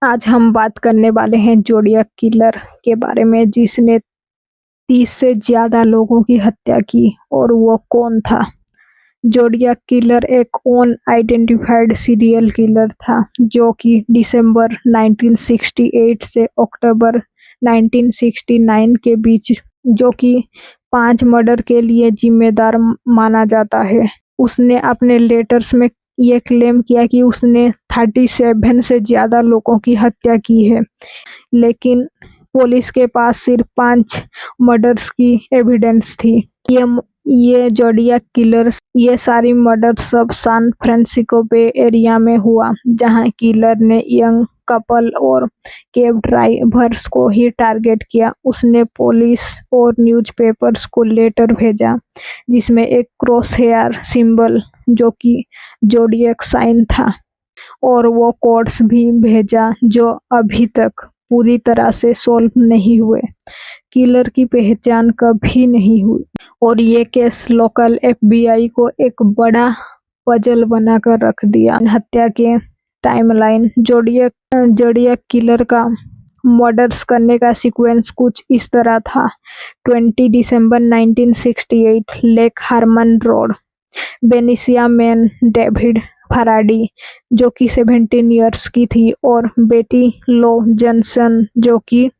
आज हम बात करने वाले हैं जोडियक किलर के बारे में, जिसने 30 से ज़्यादा लोगों की हत्या की। और वो कौन था? जोडियक किलर एक अनआइडेंटिफाइड सीरियल किलर था जो कि दिसंबर 1968 से अक्टूबर 1969 के बीच जो कि 5 मर्डर के लिए जिम्मेदार माना जाता है। उसने अपने लेटर्स में ये क्लेम किया कि उसने 37 से ज़्यादा लोगों की हत्या की है, लेकिन पुलिस के पास सिर्फ 5 मर्डर्स की एविडेंस थी। ये जोडियक किलर्स ये सारी मर्डर सब सैन फ्रांसिस्को बे एरिया में हुआ, जहां किलर ने यंग कपल और कैब ड्राइवर्स को ही टारगेट किया। उसने पुलिस और न्यूज़पेपर्स को लेटर भेजा जिसमें एक क्रॉस हेयर सिंबल जो कि जोडियक साइन था, और वो कोड्स भी भेजा जो अभी तक पूरी तरह से सॉल्व नहीं हुए। किलर की पहचान कभी नहीं हुई और ये केस लोकल एफबीआई को एक बड़ा पजल बनाकर रख दिया। हत्या के टाइमलाइन जोडियक किलर का मर्डर्स करने का सीक्वेंस कुछ इस तरह था। 20 दिसंबर 1968 lake Herman road, Benicia man David Faraday जो कि 17 इयर्स की थी और बेटी लो जॉनसन जो कि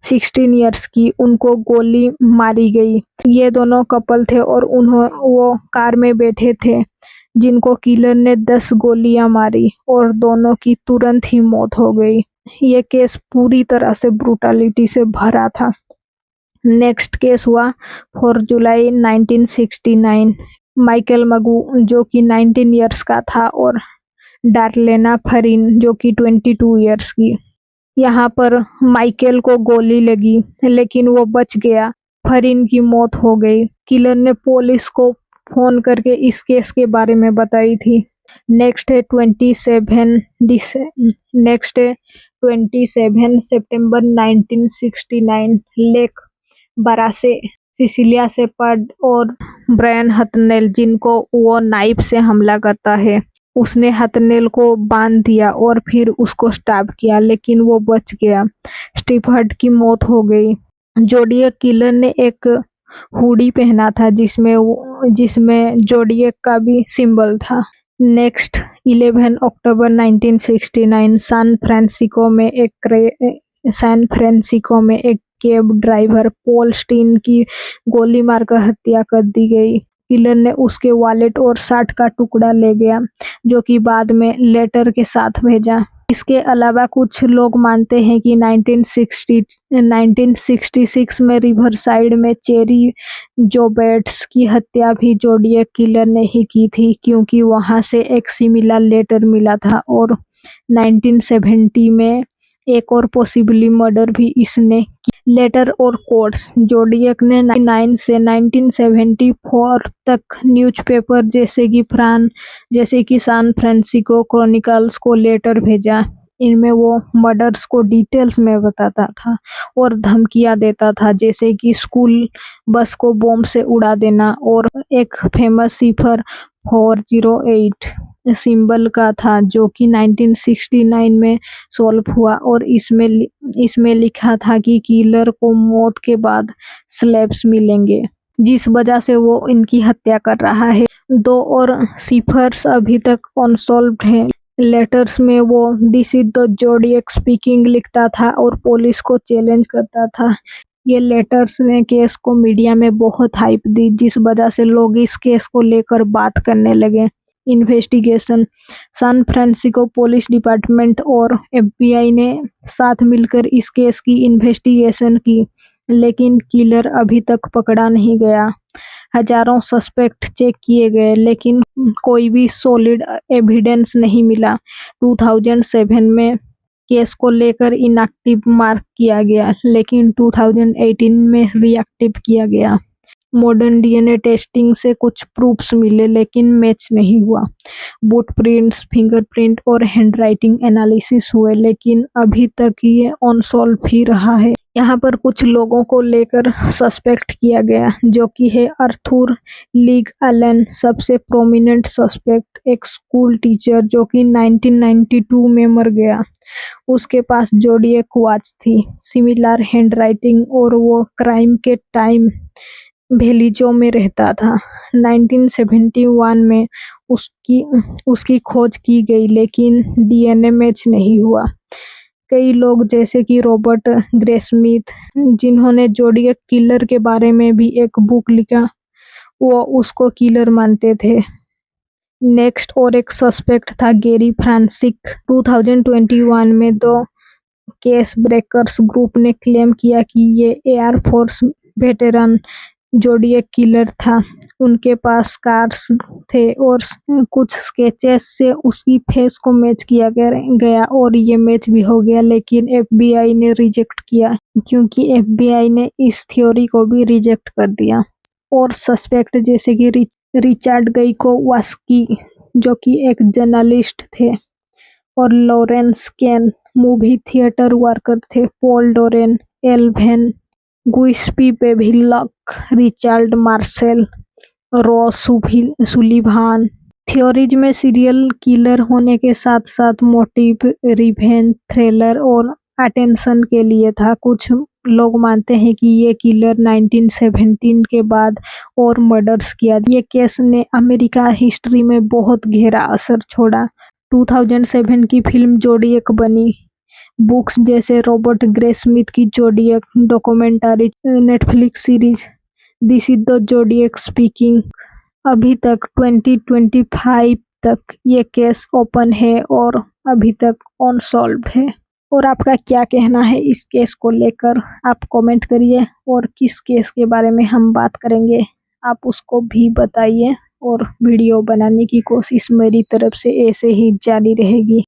16 इयर्स की, उनको गोली मारी गई। ये दोनों कपल थे और वो कार में बैठे थे जिनको किलर ने 10 गोलियां मारी और दोनों की तुरंत ही मौत हो गई। ये केस पूरी तरह से ब्रूटलिटी से भरा था। नेक्स्ट केस हुआ 4 जुलाई 1969। माइकल मगू जो कि 19 इयर्स का था और डार्लेना फरिन जो कि 22 इयर्स की। यहाँ पर माइकल को गोली लगी लेकिन वो बच गया। फरिन की मौत हो गई। किलर ने पुलिस को फोन करके इस केस के बारे में बताई थी। नेक्स्ट है 27 सितंबर 1969 लेक बरासे सिसिलिया शेपर्ड और ब्रायन हथनेल, जिनको वो नाइफ से हमला करता है। उसने हथनेल को बांध दिया और फिर उसको स्टैब किया लेकिन वो बच गया। स्टीफर्ड की मौत हो गई। जोडियक किलर ने एक हुडी पहना था जिसमें जोडियक का भी सिंबल था। नेक्स्ट 11 अक्टूबर 1969 सैन फ्रांसिस्को में एक कैब ड्राइवर पॉल स्टीन की गोली मारकर हत्या कर दी गई। किलर ने उसके वॉलेट और शर्ट का टुकड़ा ले गया जो कि बाद में लेटर के साथ भेजा। इसके अलावा कुछ लोग मानते हैं कि 1966 में रिवरसाइड में चेरी जोबेट्स की हत्या भी जोडियक किलर ने ही की थी, क्योंकि वहां से एक सिमिलर लेटर मिला था और 1970 में एक और पॉसिबली मर्डर भी इसने की। लेटर और कोड्स जोडियक ने 1999 से 1974 तक न्यूज़पेपर जैसे कि सैन फ्रांसिस्को क्रॉनिकल्स को लेटर भेजा। इनमें वो मर्डर्स को डिटेल्स में बताता था और धमकियां देता था, जैसे कि स्कूल बस को बॉम्ब से उड़ा देना। और एक फेमस सिफर 408 सिंबल का था जो कि 1969 में सॉल्व हुआ और इसमें लिखा था कि किलर को मौत के बाद स्लैब्स मिलेंगे, जिस वजह से वो इनकी हत्या कर रहा है। 2 और सिफर्स अभी तक अनसॉल्व्ड हैं। लेटर्स में वो this is the zodiac speaking लिखता था और पुलिस को चैलेंज करता था। ये लेटर्स ने केस को मीडिया में बहुत हाइप दी, जिस वजह से लोग इस केस को लेकर बात करने लगे। Investigation San Francisco police department और एफबीआई ने साथ मिलकर इस केस की इन्वेस्टिगेशन की, लेकिन किलर अभी तक पकड़ा नहीं गया। हजारों सस्पेक्ट चेक किए गए लेकिन कोई भी सॉलिड एविडेंस नहीं मिला। 2007 में केस को लेकर इनएक्टिव मार्क किया गया लेकिन 2018 में रिएक्टिव किया गया। मॉडर्न डीएनए टेस्टिंग से कुछ प्रूफ्स मिले लेकिन मैच नहीं हुआ। फुटप्रिंट्स, फिंगरप्रिंट और हैंडराइटिंग एनालिसिस हुए लेकिन अभी तक ये अनसॉल्व ही रहा है। यहाँ पर कुछ लोगों को लेकर सस्पेक्ट किया गया जो कि है आर्थर लीग एलन, सबसे प्रोमिनेंट सस्पेक्ट, एक स्कूल टीचर जो कि 1992 में मर गया। उसके पास जोडिएक वॉच थी, सिमिलर हैंडराइटिंग और वो क्राइम के टाइम भेलिजो में रहता था। 1971 में उसकी खोज की गई लेकिन डीएनए मैच नहीं हुआ। कई लोग जैसे कि रॉबर्ट ग्रेस्मिथ, जिन्होंने जोडिएक किलर के बारे में भी एक बुक लिखा, वो उसको किलर मानते थे। नेक्स्ट और एक सस्पेक्ट था गैरी फ्रांसिक। 2021 में दो केस ब्रेकर्स ग्रुप ने क्लेम किया कि ये एयर फोर्स वेटरन जोडिएक किलर था। उनके पास स्कार्स थे और कुछ स्केचेस से उसकी फेस को मैच किया गया और ये मैच भी हो गया लेकिन एफबीआई ने रिजेक्ट किया क्योंकि एफबीआई ने इस थ्योरी को भी रिजेक्ट कर दिया। और सस्पेक्ट जैसे कि रिचर्ड गाइकोवास्की जो कि एक जर्नलिस्ट थे, और Lawrence Kane movie theatre worker थे, पॉल डोरेन, एल्वेन Giuseppe Bevilacqua, Richard Marshall, Ross Sullivan. Theories में सीरियल किलर होने के साथ साथ मोटिव, रिवेंज, थ्रिलर और अटेंशन के लिए था। कुछ लोग मानते हैं कि ये किलर 1917 के बाद और मर्डर्स किया। ये केस ने अमेरिका हिस्ट्री में बहुत गहरा असर छोड़ा। 2007 की फिल्म जोडिएक बनी। बुक्स जैसे रॉबर्ट ग्रेस्मिथ की Zodiac, documentary, Netflix series this is the Zodiac speaking. अभी तक 2025 तक ये केस ओपन है और अभी तक अनसॉल्व है। और आपका क्या कहना है इस केस को लेकर, आप कमेंट करिए। और किस केस के बारे में हम बात करेंगे आप उसको भी बताइए। और वीडियो बनाने की कोशिश मेरी तरफ से ऐसे ही जारी रहेगी।